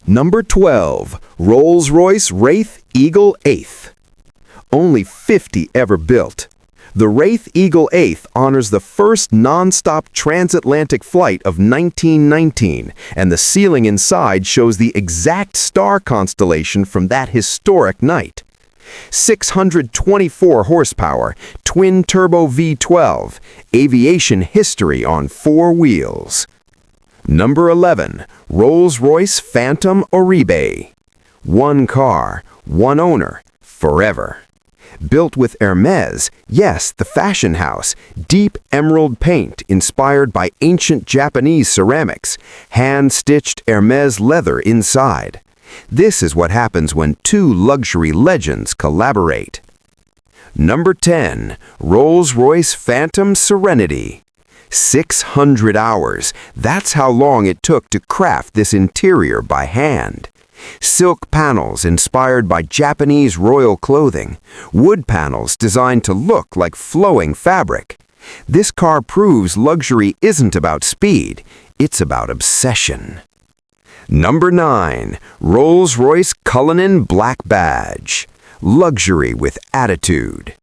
Number 12. Rolls Royce Wraith Eagle VIII. Only 50 ever built. The Wraith Eagle VIII honors the first non-stop transatlantic flight of 1919, and the ceiling inside shows the exact star constellation from that historic night. 624 horsepower, twin-turbo V12, aviation history on 4 wheels. Number 11. Rolls Royce Phantom Oribe. One car, one owner, forever. Built with Hermès, yes, the fashion house, deep emerald paint inspired by ancient Japanese ceramics, hand-stitched Hermès leather inside. This is what happens when two luxury legends collaborate. Number 10. Rolls Royce Phantom Serenity. 600 hours. That's how long it took to craft this interior by hand. Silk panels inspired by Japanese royal clothing. Wood panels designed to look like flowing fabric. This car proves luxury isn't about speed, it's about obsession. Number 9. Rolls Royce Cullinan Black Badge. Luxury with attitude.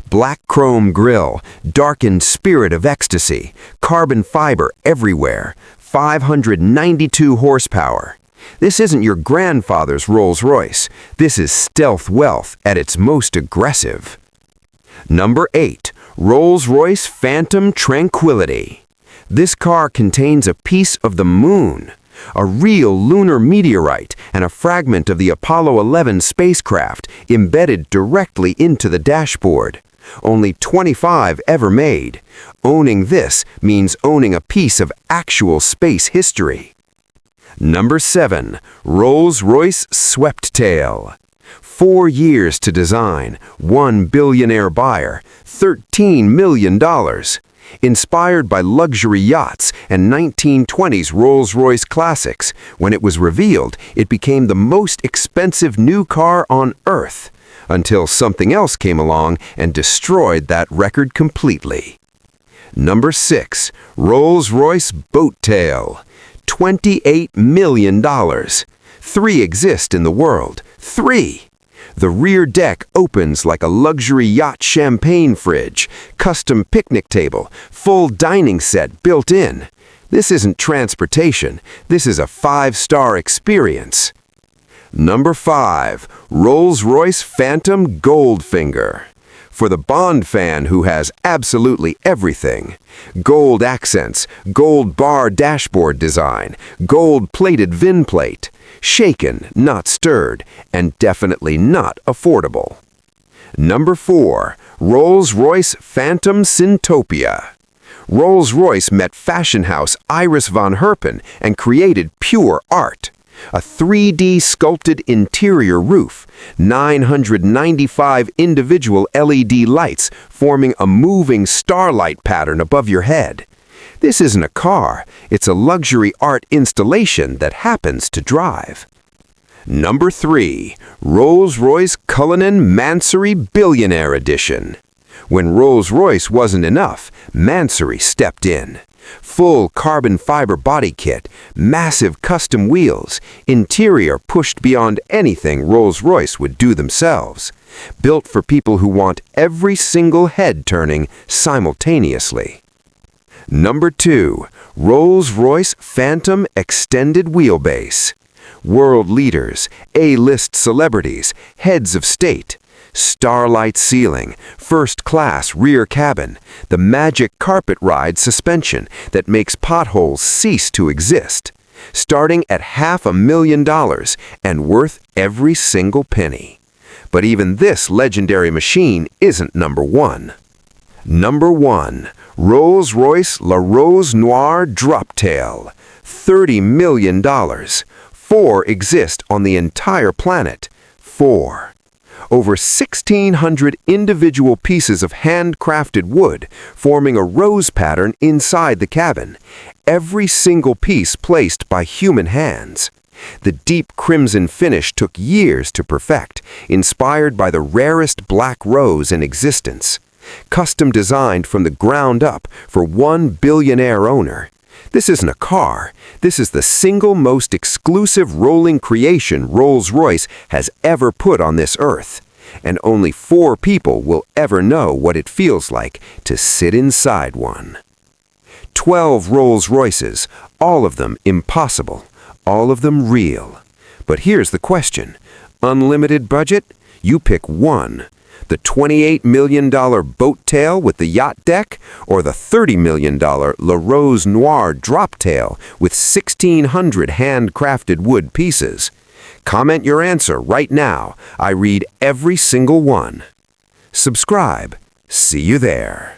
Black chrome grille, darkened spirit of ecstasy, carbon fiber everywhere, 592 horsepower. This isn't your grandfather's Rolls Royce. This is stealth wealth at its most aggressive. Number 8. Rolls Royce Phantom Tranquillity. This car contains a piece of the moon, a real lunar meteorite and a fragment of the Apollo 11 spacecraft embedded directly into the dashboard. Only 25 ever made. Owning this means owning a piece of actual space history. Number 7. Rolls Royce Sweptail. 4 years to design, one billionaire buyer, $13 million. Inspired by luxury yachts and 1920s Rolls-Royce classics, when it was revealed, it became the most expensive new car on Earth, until something else came along and destroyed that record completely. Number 6. Rolls-Royce Boattail. $28 million. 3 exist in the world. 3. The rear deck opens like a luxury yacht champagne fridge, custom picnic table, full dining set built in. This isn't transportation. This is a 5-star experience. Number 5. Rolls-Royce Phantom Goldfinger. For the Bond fan who has absolutely everything. Gold accents, gold bar dashboard design, gold-plated VIN plate. Shaken, not stirred, and definitely not affordable. Number 4. Rolls-Royce Phantom Syntopia. Rolls-Royce met fashion house Iris von Herpen and created pure art. A 3D sculpted interior roof, 995 individual LED lights forming a moving starlight pattern above your head. This isn't a car, it's a luxury art installation that happens to drive. Number 3. Rolls-Royce Cullinan Mansory Billionaire Edition. When Rolls-Royce wasn't enough, Mansory stepped in. Full carbon fiber body kit, massive custom wheels, interior pushed beyond anything Rolls-Royce would do themselves. Built for people who want every single head turning simultaneously. Number 2. Rolls-Royce Phantom Extended Wheelbase. World leaders, A-list celebrities, heads of state. Starlight ceiling, first-class rear cabin, the magic carpet ride suspension that makes potholes cease to exist. Starting at $500,000 and worth every single penny. But even this legendary machine isn't number 1. Number 1. Rolls-Royce La Rose Noire Droptail. $30 million. 4 exist on the entire planet. 4. Over 1,600 individual pieces of handcrafted wood, forming a rose pattern inside the cabin, every single piece placed by human hands. The deep crimson finish took years to perfect, inspired by the rarest black rose in existence. Custom designed from the ground up for one billionaire owner. This isn't a car. This is the single most exclusive rolling creation Rolls Royce has ever put on this earth. And only 4 people will ever know what it feels like to sit inside one. 12 Rolls Royces, all of them impossible, all of them real. But here's the question. Unlimited budget? You pick one. The $28 million boat tail with the yacht deck, or the $30 million La Rose Noire drop tail with 1,600 handcrafted wood pieces. Comment your answer right now. I read every single one. Subscribe. See you there.